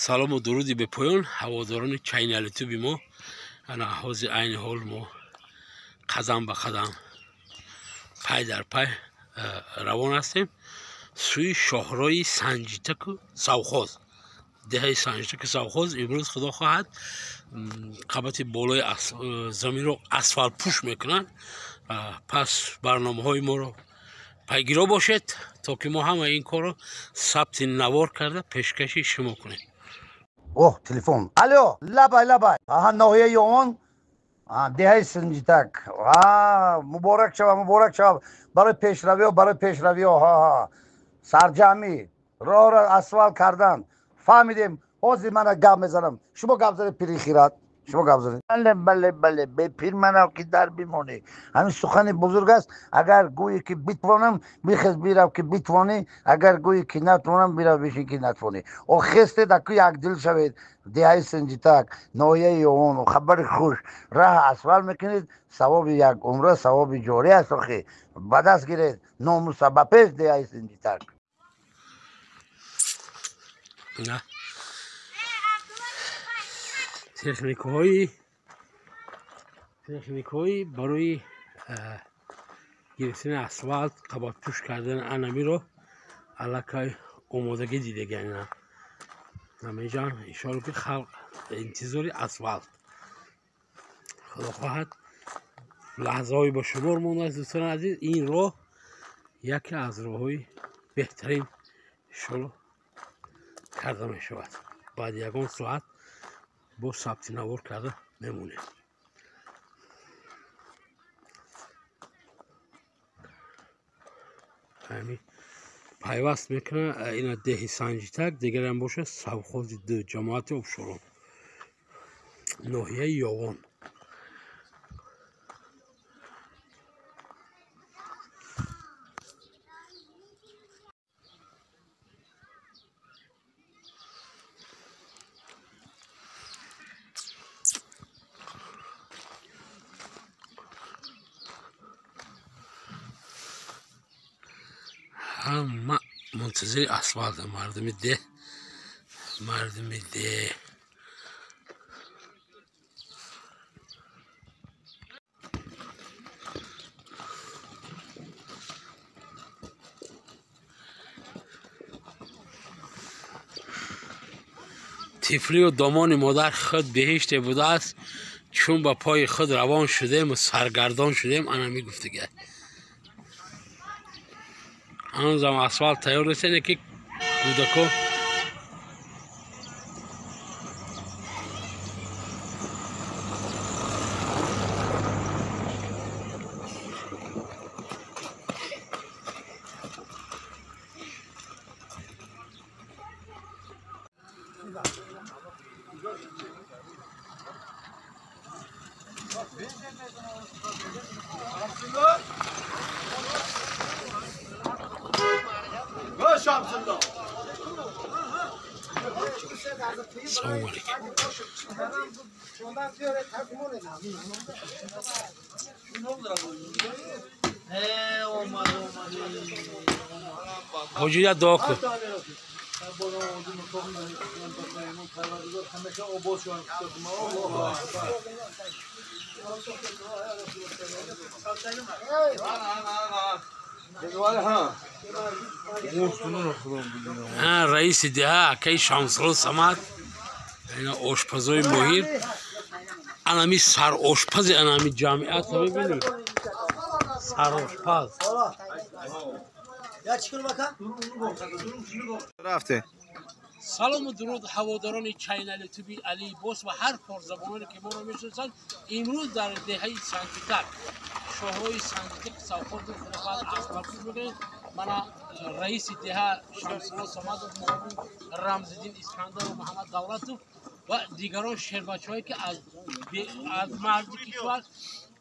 салому дуруди бе поён ҳаводорони чайнали туби мо ана ҳозир айни ҳол мо қадам ба қадам пай дар пай равон ҳастем сӯи шоҳрои санҷитаку савхоз деҳаи санҷитаку савхоз. имрӯз худо хоҳад қабати болои заминро асфалтпӯш мекунанд. пас барномаҳои моро пайгиро бошед то ки мо ҳама ин корро сабти навор карда пешкаши шумо кунем. телефон. Алло, лабай. Ноҳияи он деҳаи Санҷитак. Муборак шав. Барои пешравиҳо. Сарҷамӣ роҳро асфалт кардан. Фаҳмидем. Ҳозир мана гап мезанам. Шумо гап занед пири хират. бале бепир манав ки дар бимонӣ. Ҳамин сухани бузург аст. Агар гӯӣ ки битвонам бихез бирав ки битвонӣ, агар гӯӣ ки натвонам бирав бишин ки натвонӣ. Хестед аку якдил шавед. деҳаи Санҷитак, ноҳияи он хабари хуш. Раҳ асфалт мекунед, савоби як умра, савоби ҷорӣ аст. охи ба даст гиред номуса ба пеш деҳаи Санҷитак. техникаҳои барои гирифтани асфалт, қабатпӯш кардани анамиро аллакай омодагӣ дидагиана намеҷан ишора ки халқ интизори асфалт. худо хоҳад лаҳзаҳои ба шумор мондаст. дӯстони азиз, ин роҳ яке аз роҳҳои беҳтарин иншоалло карда мешавад. баъди ягон соат бо сабти навор карда мемонем. пайваст мекунад ина деҳи Санҷитак, дигарам бошад савхози ду ҷамоати обшорон ноҳияи Ёвон. ҳама мунтазири асфалт мардуми деҳ. тифлию домони модар худ беҳиште будааст, чун ба пои худ равон шудему саргардон шудем, ана мегуфтага ҳанӯзам асфалт тайёр нест. ине ки кӯдако ҳоҷият дуо кун. раиси деҳа акаи Шамсулло Самад, ина ошпазои моҳир, анами сарошпази анами ҷамъият мебинӣ. сарошпаз салому дуруд ҳаводорони чайнали туби Алии Бос ва ҳар корзабононе ки моро мешиносанд. имрӯз дар деҳаи Санҷитак, шоҳрои Санҷитак савхози худобад асфалтпӯш мекунем. мана раиси деҳа Шамсулло Самадов, муовин Рамзиддин Искандаров, Муҳаммад Давлатов ва дигарон шербачаҳое ки аз марзи кишвар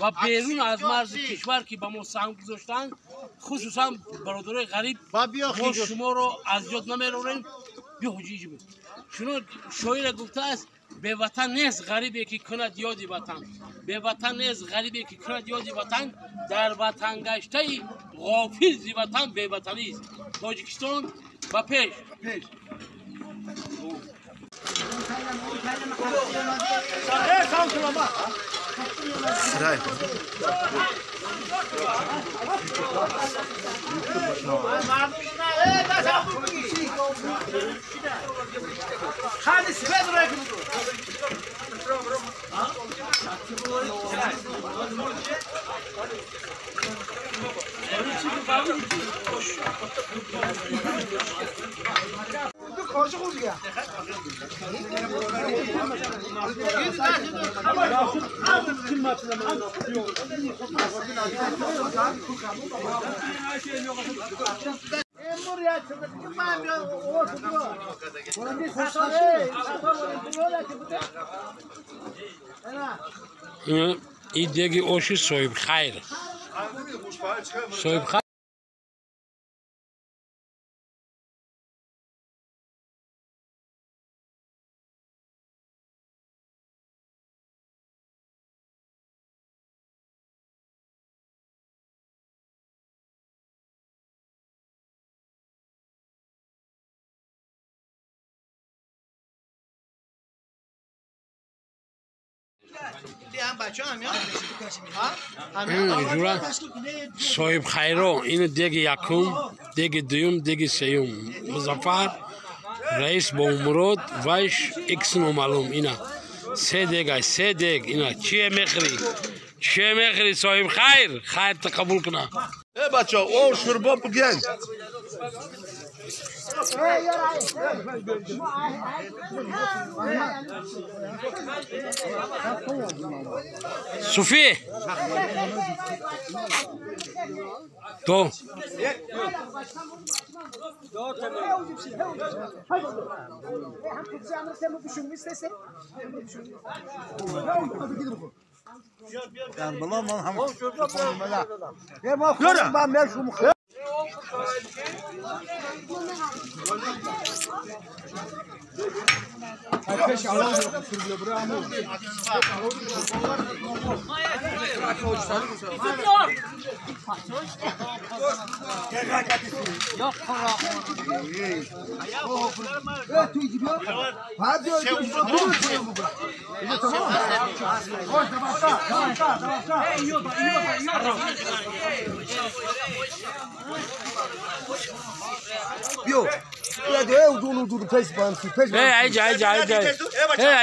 ва берун аз марзи кишвар ки ба мо саҳм гузоштанд, хусусан бародарои ғариб, мо шуморо аз ёд намеронем. шоире гуфтааст беватан нест ғарибе ки кунад ёди ватан. беватан нест ғарибе ки кунад ёди ватан. дар ватангаштаи ғофил зи ватан беватанист. Тоҷикистон ба пеш. این دیگه اوشی صاحب خیر صاحب خیر اینجورا صاحب خیرو این دیگه یکم دیگه دوم دیگه سیوم مظفر رئیس با مراد وش اکس نامعلوم اینا سه دیگ اینا چیه میخری صاحب خیر تقبول کنه بچه او شربا بگن صوفی تو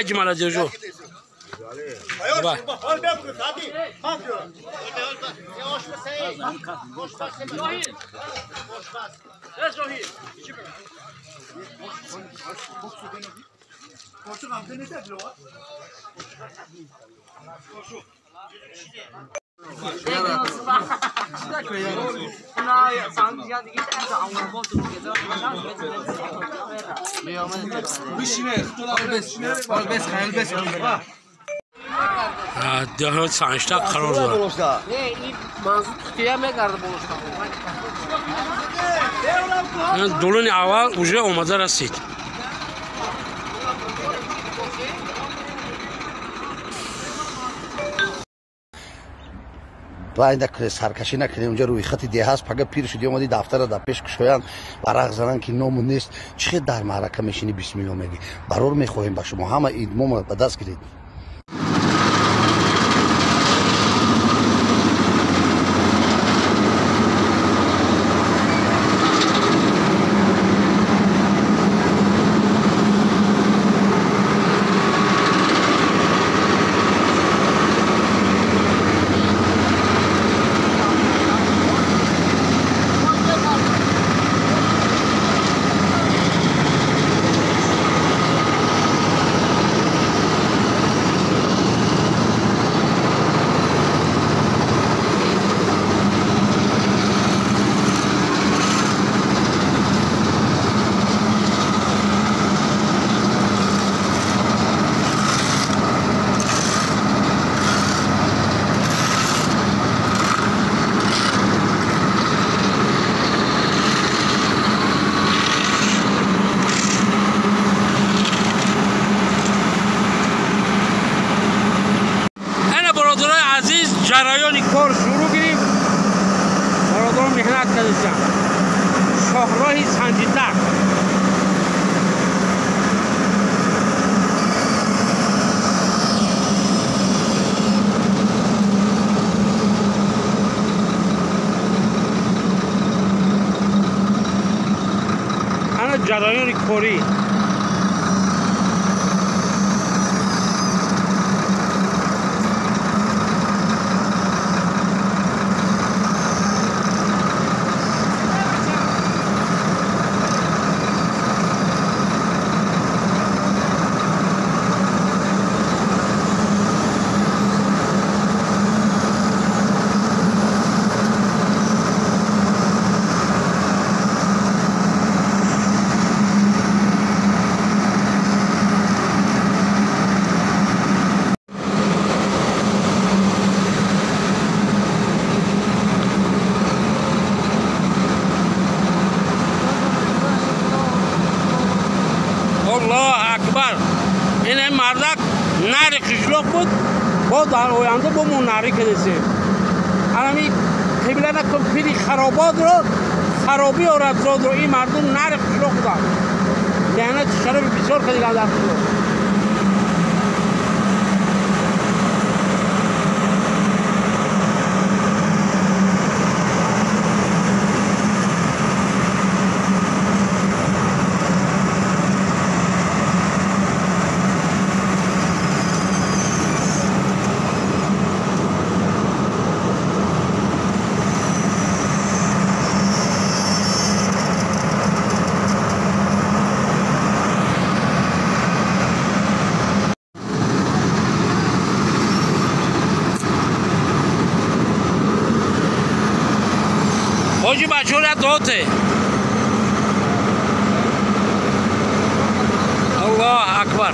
هاي مالا جوجو دهات سانشتا قرار داد این منظور خیلی میگرده بولشتا دولن اول уже اومده رسید باید سرکشی نکنی اونجا روی خط دیه هست پگه پیر شدی اومدی دفتر در پیش شویان ورق زنن که نامون نیست چه در معرکه میشینی بسم الله میگی برور میخواهیم با شما همه ایدمو به دست گیرید جریان کار شروع کنیم برادران محنت کردن شاهراه سنجیدک کوری. الله اکبر. این مردک نری قشلوق بود با در آینده با مون نری کدیسیم همی قبله نکن پیری خرابات رو خرابی و رفزاد رو این مردم نری قشلوق بودن لعنت شرف بسیار کدیگه در قشلوق. Hoje baixou a dote. Allah Akbar.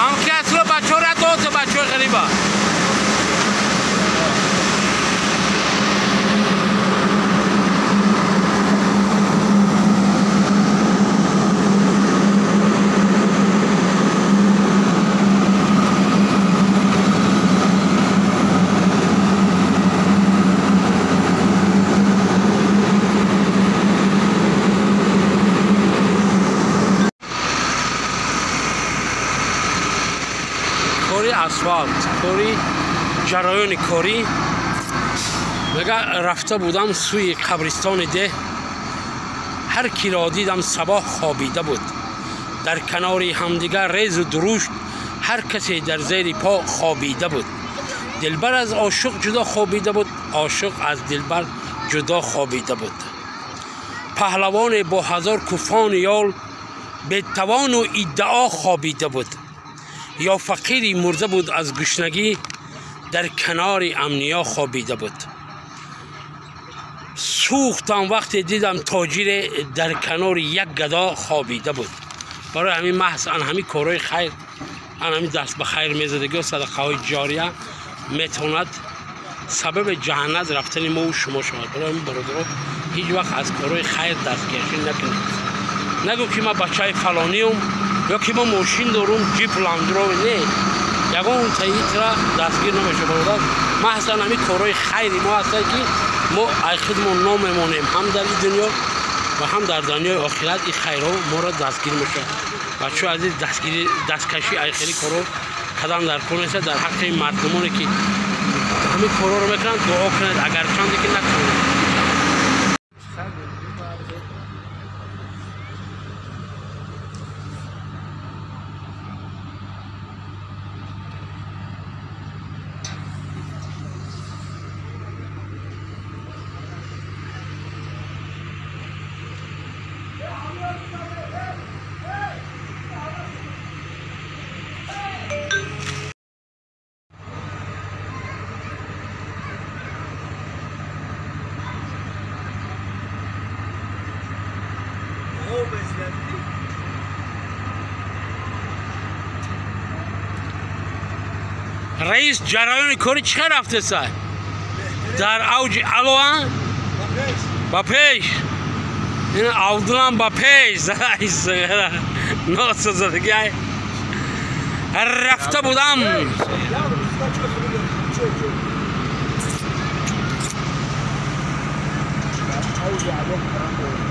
Am que aslo baixou a dote, baixou gariba. کوری اسفالت، کوری جرایان کوری. مگه رفته بودم سوی قبرستان ده هر کی را دیدم صبح خوابیده بود در کنار همدیگر ریز و دروش هر کسی در زیر پا خوابیده بود دلبر از عاشق جدا خوابیده بود عاشق از دلبر جدا خوابیده بود پهلوان با هزار کوفان یال به توان و ادعا خوابیده بود یا فقیری مرده بود از گشنگی در کنار امنیا خوابیده بود سوختم وقتی دیدم تاجر در کنار یک گدا خوابیده بود برای همین محض همین کارهای خیر همین دست به خیر میزدگی و صدقه های جاریه میتواند سبب جهنم رفتن ما و شما شود برای همین برادرها هیچ وقت از کارهای خیر دستکشی نکنید نگو که ما بچه فلانیم یا که ما ماشین دارم جیپ لاندرو نه یگان اون تایید را دستگیر نمیشه برادر محض همین کارهای خیری ما هستن که ما ای خودمون ناممونیم هم در این دنیا و هم در دنیای آخرت این خیرها ما را دستگیر میشه بچه عزیز دستکشی ای خیلی کارو قدم در کنید در حق این مردمانی که همین کارا رو میکنن دعا کنید اگر چندی که نکنید رئیس جریان کاری چه رفته سر؟ در اوج الان با پیش این اولان با پیش رئیس ناسزدگی رفته بودم اوج الان